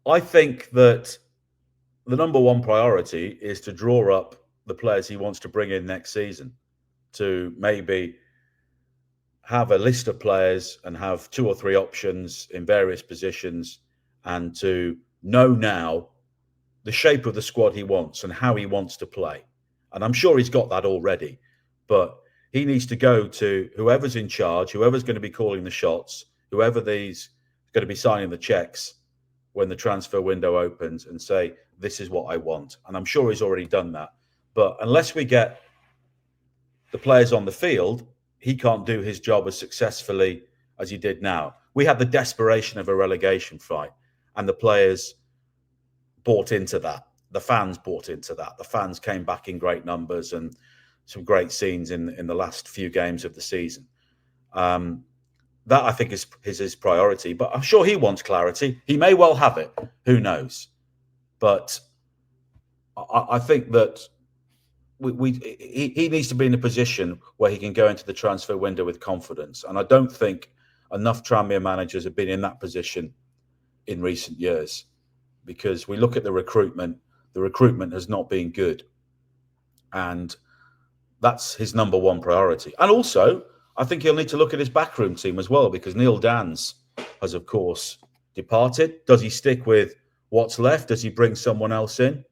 I think that the number one priority is to draw up the players he wants to bring in next season, to maybe have a list of players and have two or three options in various positions, and to know now the shape of the squad he wants and how he wants to play. And I'm sure he's got that already, but he needs to go to whoever's in charge, whoever's going to be calling the shots, whoever these going to be signing the checks when the transfer window opens, and say, this is what I want. And I'm sure he's already done that. But unless we get the players on the field, he can't do his job as successfully as he did now. We had the desperation of a relegation fight, and the players bought into that. The fans bought into that. The fans came back in great numbers, and some great scenes in the last few games of the season. That, I think, is his priority. But I'm sure he wants clarity. He may well have it. Who knows? But I think that he needs to be in a position where he can go into the transfer window with confidence. And I don't think enough Tranmere managers have been in that position in recent years, because we look at the recruitment has not been good. And that's his number one priority. And also, I think he'll need to look at his backroom team as well, because Neil Dans has, of course, departed. Does he stick with what's left? Does he bring someone else in?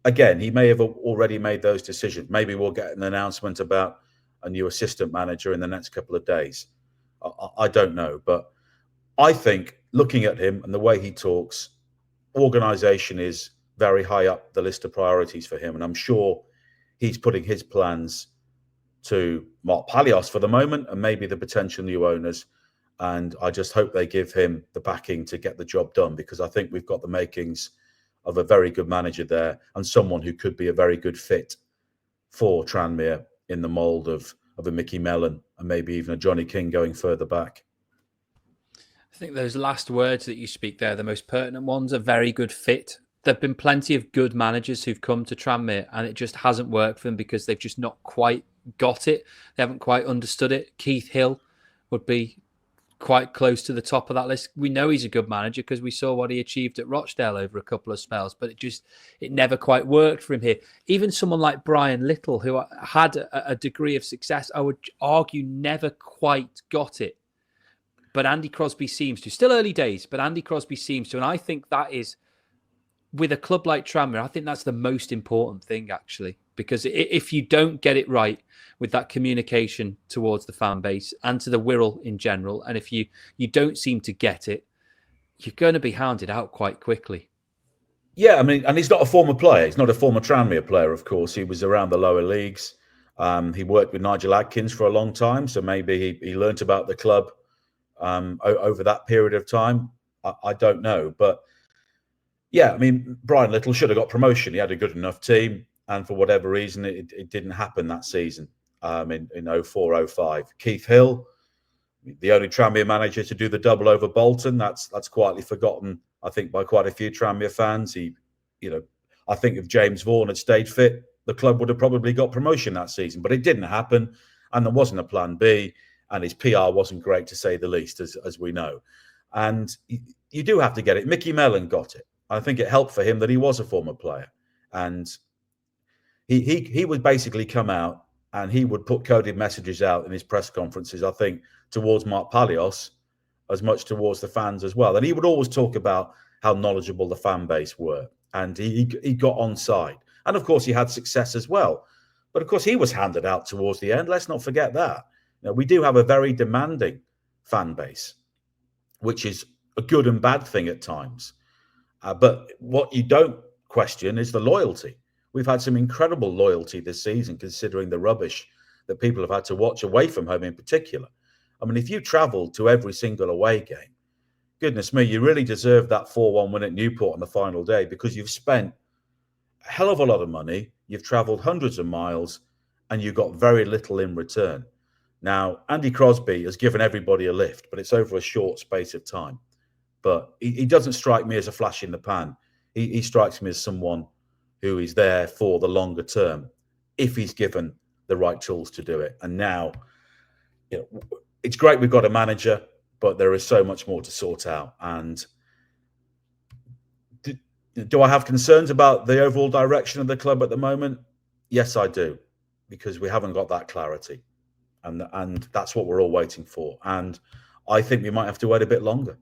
Again, he may have already made those decisions. Maybe we'll get an announcement about a new assistant manager in the next couple of days. I don't know. But I think, looking at him and the way he talks, organisation is very high up the list of priorities for him. And I'm sure he's putting his plans to Mark Palios for the moment, and maybe the potential new owners. And I just hope they give him the backing to get the job done, because I think we've got the makings of a very good manager there, and someone who could be a very good fit for Tranmere in the mould of a Micky Mellon, and maybe even a Johnny King going further back. I think those last words that you speak there, the most pertinent ones, a very good fit. There have been plenty of good managers who've come to Tranmere, and it just hasn't worked for them because they've just not quite got it. They haven't quite understood it. Keith Hill would be quite close to the top of that list. We know he's a good manager because we saw what he achieved at Rochdale over a couple of spells, but it never quite worked for him here. Even someone like Brian Little, who had a degree of success, I would argue never quite got it. But Andy Crosby seems to. Still early days, but Andy Crosby seems to. And I think that is, with a club like Tranmere, I think that's the most important thing, actually. Because if you don't get it right with that communication towards the fan base and to the Wirral in general, and if you don't seem to get it, you're going to be hounded out quite quickly. Yeah, I mean, and he's not a former player. He's not a former Tranmere player, of course. He was around the lower leagues. He worked with Nigel Adkins for a long time, so maybe he learnt about the club over that period of time. I don't know. But yeah, I mean, Brian Little should have got promotion. He had a good enough team, and for whatever reason, it didn't happen that season in 04-05. Keith Hill, the only Tranmere manager to do the double over Bolton. That's quietly forgotten, I think, by quite a few Tranmere fans. I think if James Vaughan had stayed fit, the club would have probably got promotion that season. But it didn't happen, and there wasn't a plan B, and his PR wasn't great, to say the least, as we know. And you do have to get it. Micky Mellon got it. I think it helped for him that he was a former player, and he would basically come out and he would put coded messages out in his press conferences, I think, towards Mark Palios as much towards the fans as well. And he would always talk about how knowledgeable the fan base were, and he got on side. And of course, he had success as well. But of course, he was handed out towards the end. Let's not forget that. We do have a very demanding fan base, which is a good and bad thing at times. But what you don't question is the loyalty. We've had some incredible loyalty this season, considering the rubbish that people have had to watch away from home in particular. I mean, if you travel to every single away game, goodness me, you really deserve that 4-1 win at Newport on the final day, because you've spent a hell of a lot of money, you've travelled hundreds of miles, and you got very little in return. Now, Andy Crosby has given everybody a lift, but it's over a short space of time. But he doesn't strike me as a flash in the pan. He strikes me as someone who is there for the longer term, if he's given the right tools to do it. And now, it's great we've got a manager, but there is so much more to sort out. And Do I have concerns about the overall direction of the club at the moment? Yes, I do, because we haven't got that clarity, and that's what we're all waiting for. And I think we might have to wait a bit longer.